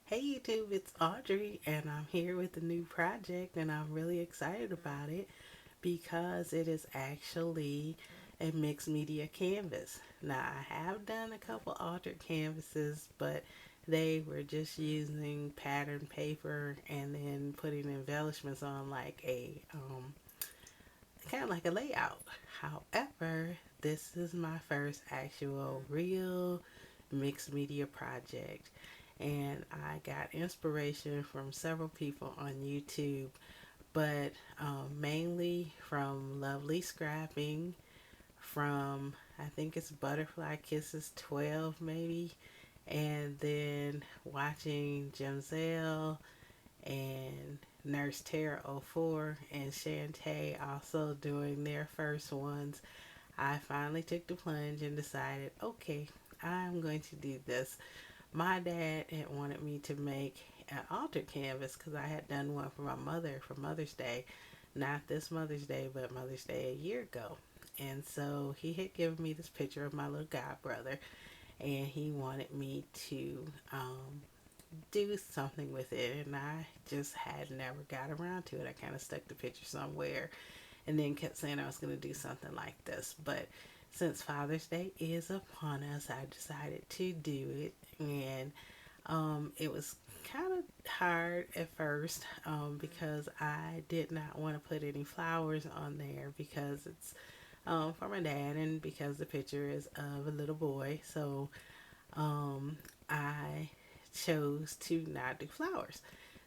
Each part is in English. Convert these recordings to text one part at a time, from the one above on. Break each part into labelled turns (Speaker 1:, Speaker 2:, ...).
Speaker 1: Hey YouTube, it's Audrey, and I'm here with a new project, and I'm really excited about it because it is actually a mixed media canvas. Now, I have done a couple altered canvases, but they were just using pattern paper and then putting embellishments on like a kind of like a layout. However, this is my first actual real mixed media project, and I got inspiration from several people on YouTube, but mainly from Lovely Scrapping, from I think it's Butterfly Kisses 12 maybe, and then watching Gemzelle and Nurse Tara 04 and Shantae also doing their first ones. I finally took the plunge and decided, okay, I'm going to do this. My dad had wanted me to make an altered canvas because I had done one for my mother for Mother's Day. Not this Mother's Day, but Mother's Day a year ago. And so he had given me this picture of my little god brother, and he wanted me to do something with it. And I just had never got around to it. I kind of stuck the picture somewhere and then kept saying I was going to do something like this. But since Father's Day is upon us, I decided to do it. And it was kind of hard at first because I did not want to put any flowers on there because it's for my dad and because the picture is of a little boy. So I chose to not do flowers.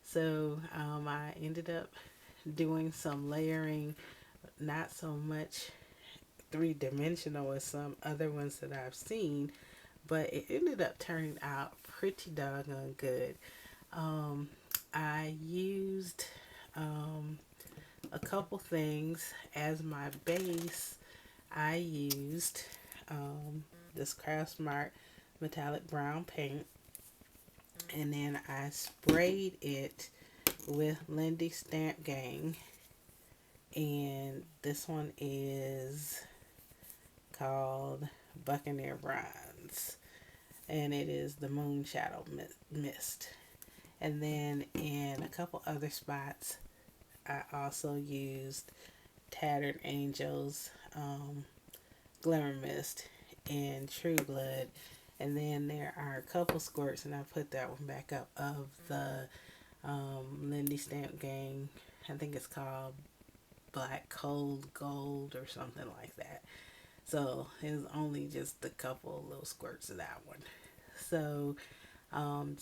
Speaker 1: So I ended up doing some layering, not so much three dimensional as some other ones that I've seen, but it ended up turning out pretty doggone good. Um, I used um, a couple things as my base. I used this Craftsmart metallic brown paint, and then I sprayed it with Lindy Stamp Gang, and this one is called Buccaneer Bronze, and it is the Moon Shadow Mist. And then in a couple other spots, I also used Tattered Angels, Glimmer Mist, and True Blood. And then there are a couple squirts, and I put that one back up, of the Lindy Stamp Gang. I think it's called Black Cold Gold or something like that. So it was only just a couple little squirts of that one. So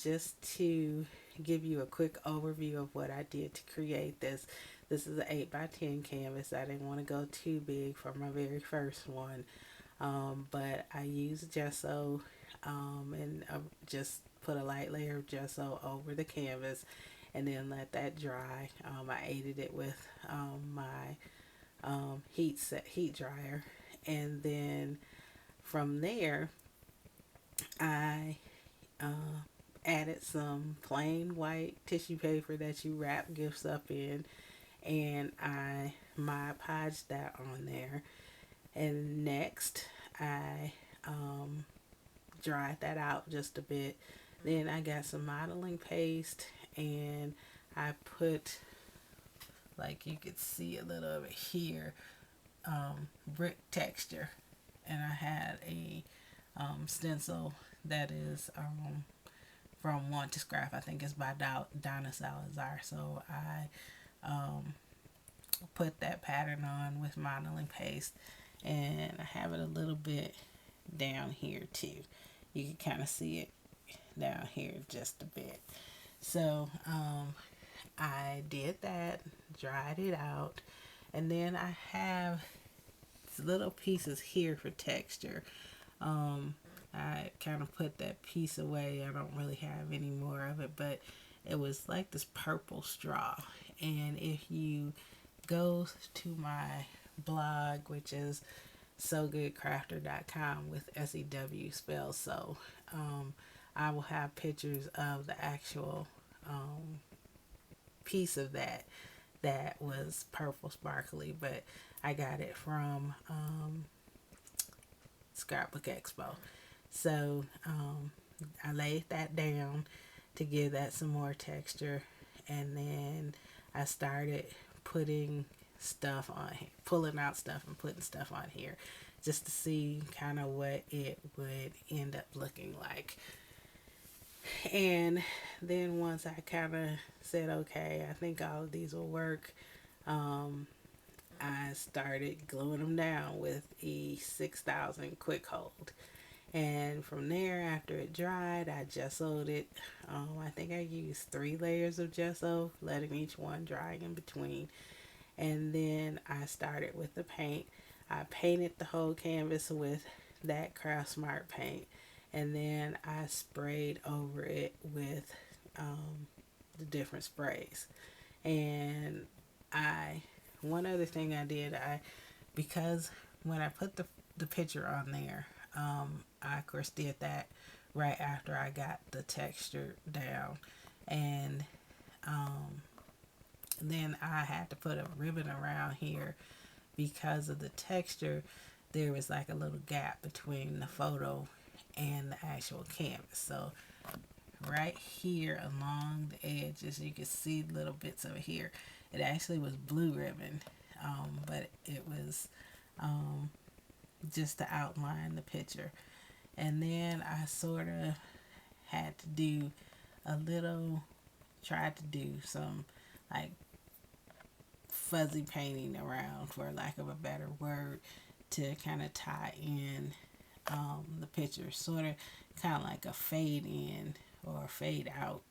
Speaker 1: just to give you a quick overview of what I did to create this. This is an 8 by 10 canvas. I didn't want to go too big for my very first one, but I used gesso and just put a light layer of gesso over the canvas and then let that dry. I aided it with my heat dryer, and then from there I uh, added some plain white tissue paper that you wrap gifts up in, and I Mod Podged that on there. And next, I dried that out just a bit. Then I got some modeling paste, and I put, like you could see a little of it here, brick texture. And I had a stencil that is from Want to Scrap. I think it's by Donna Salazar. So I put that pattern on with modeling paste, and I have it a little bit down here too. You can kind of see it down here just a bit. So I did that, dried it out, and then I have little pieces here for texture. Um, I kind of put that piece away. I don't really have any more of it, but it was like this purple straw. And if you go to my blog, which is sogoodcrafter.com with SEW spelled so, I will have pictures of the actual piece of that was purple sparkly, but I got it from Scrapbook Expo. So I laid that down to give that some more texture. And then I started putting stuff on here, pulling out stuff and putting stuff on here just to see kind of what it would end up looking like. And then once I kind of said, okay, I think all of these will work, um, I started gluing them down with E6000 quick hold. And from there, after it dried, I gessoed it. I think I used 3 layers of gesso, letting each one dry in between. And then I started with the paint. I painted the whole canvas with that Craft Smart paint. And then I sprayed over it with the different sprays. And one other thing I did, because when I put the picture on there, I of course did that right after I got the texture down, and then I had to put a ribbon around here because of the texture. There was like a little gap between the photo and the actual canvas. So right here along the edges, you can see little bits of it here. It actually was blue ribbon, but it was just to outline the picture. And then I sort of had to do tried to do some like fuzzy painting around, for lack of a better word, to kind of tie in the picture, sort of kind of like a fade in or a fade out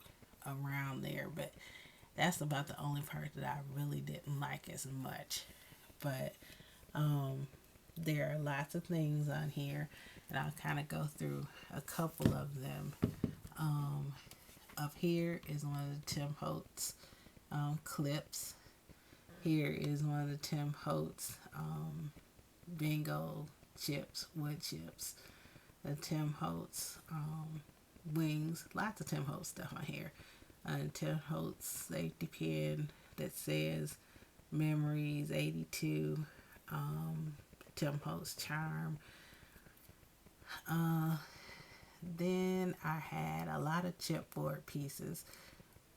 Speaker 1: around there. But that's about the only part that I really didn't like as much. But there are lots of things on here, and I'll kind of go through a couple of them. Up here is one of the Tim Holtz clips. Here is one of the Tim Holtz bingo chips, wood chips. The Tim Holtz wings. Lots of Tim Holtz stuff on here. Tim Holtz safety pin that says Memories 82. Tim Holtz charm. Then I had a lot of chipboard pieces.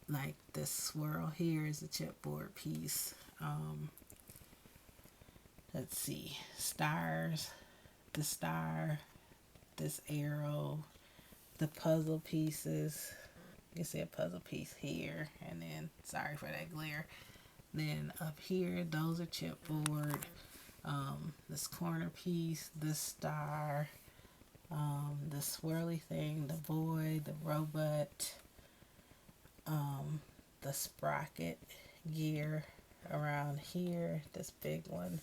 Speaker 1: Like this swirl here is a chipboard piece. Let's see. Stars. The star. This arrow. The puzzle pieces. You can see a puzzle piece here. And then, sorry for that glare. Then up here, those are chipboard. This corner piece. This star. The swirly thing, the boy, the robot, the sprocket gear around here, this big one,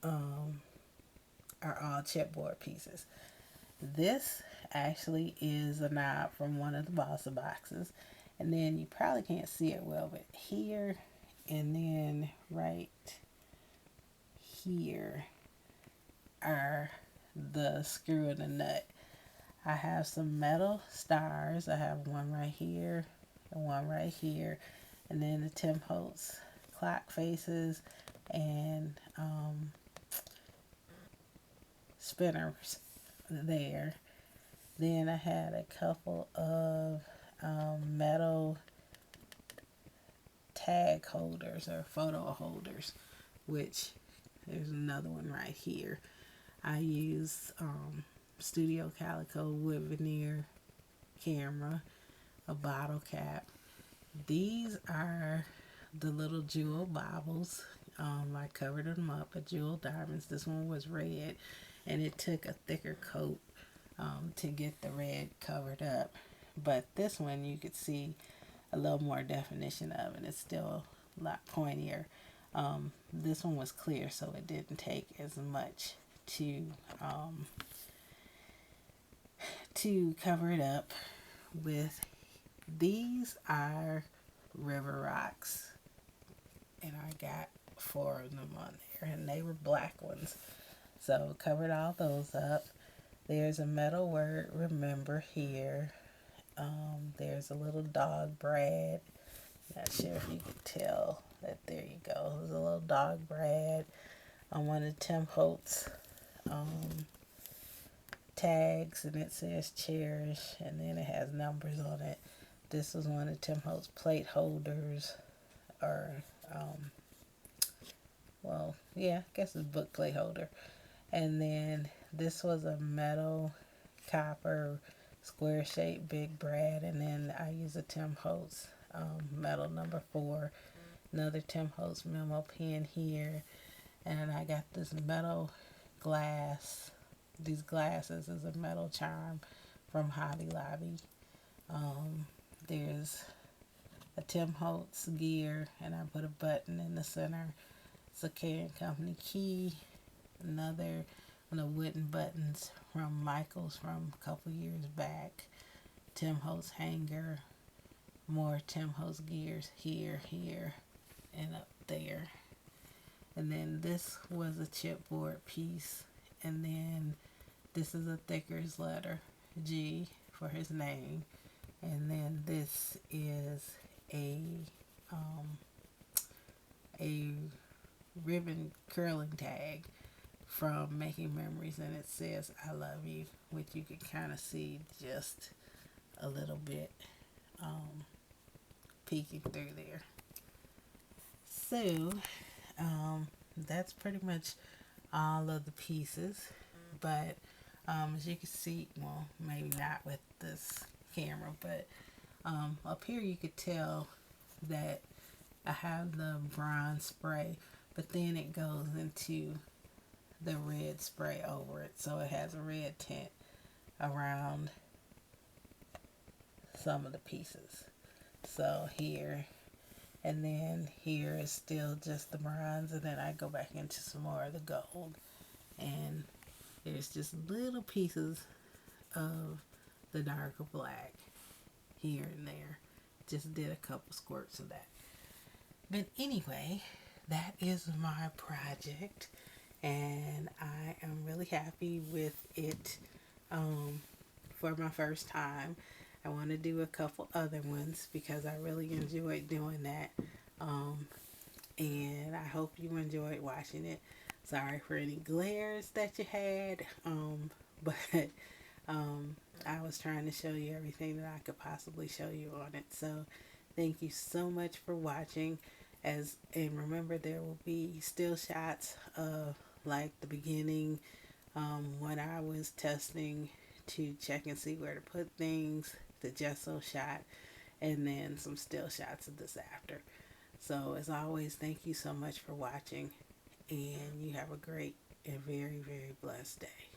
Speaker 1: are all chipboard pieces. This actually is a knob from one of the Bossa boxes, and then you probably can't see it well, but here and then right here are the screw and the nut. I have some metal stars. I have one right here and one right here, and then the Tim Holtz clock faces and spinners there. Then I had a couple of metal tag holders or photo holders, which there's another one right here. I use Studio Calico wood veneer camera, a bottle cap. These are the little jewel baubles. I covered them up with jewel diamonds. This one was red, and it took a thicker coat to get the red covered up. But this one you could see a little more definition of, and it's still a lot pointier. This one was clear, so it didn't take as much to cover it up with. These are river rocks, and I got 4 of them on there, and they were black ones, so covered all those up. There's a metal word remember here. There's a little dog Brad. Not sure if you could tell that. There you go. There's a little dog Brad on one of Tim Holtz tags, and it says cherish, and then it has numbers on it. This was one of Tim Holtz plate holders, or um, well, yeah, I guess it's book plate holder. And then this was a metal copper square shaped Big Brad, and then I use a Tim Holtz metal number 4, another Tim Holtz memo pen here, and I got this metal glass. These glasses is a metal charm from Hobby Lobby. Um, there's a Tim Holtz gear, and I put a button in the center. It's a K & Company key. Another one of the wooden buttons from Michaels from a couple years back. Tim Holtz hanger. More Tim Holtz gears here, and up there. And then this was a chipboard piece. And then this is a Thicker's letter, G, for his name. And then this is um, a ribbon curling tag from Making Memories, and it says I love you, which you can kind of see just a little bit peeking through there. So that's pretty much all of the pieces, but as you can see, well, maybe not with this camera, but up here you could tell that I have the bronze spray, but then it goes into the red spray over it, so it has a red tint around some of the pieces. So here, and then here is still just the bronze, and then I go back into some more of the gold, and there's just little pieces of the darker black here and there. Just did a couple squirts of that. But anyway, that is my project, and I am really happy with it for my first time. I want to do a couple other ones because I really enjoyed doing that. And I hope you enjoyed watching it. Sorry for any glares that you had, but I was trying to show you everything that I could possibly show you on it. So thank you so much for watching. And remember, there will be still shots of like the beginning, when I was testing to check and see where to put things, the gesso shot, and then some still shots of this after. So as always, thank you so much for watching, and you have a great and very, very blessed day.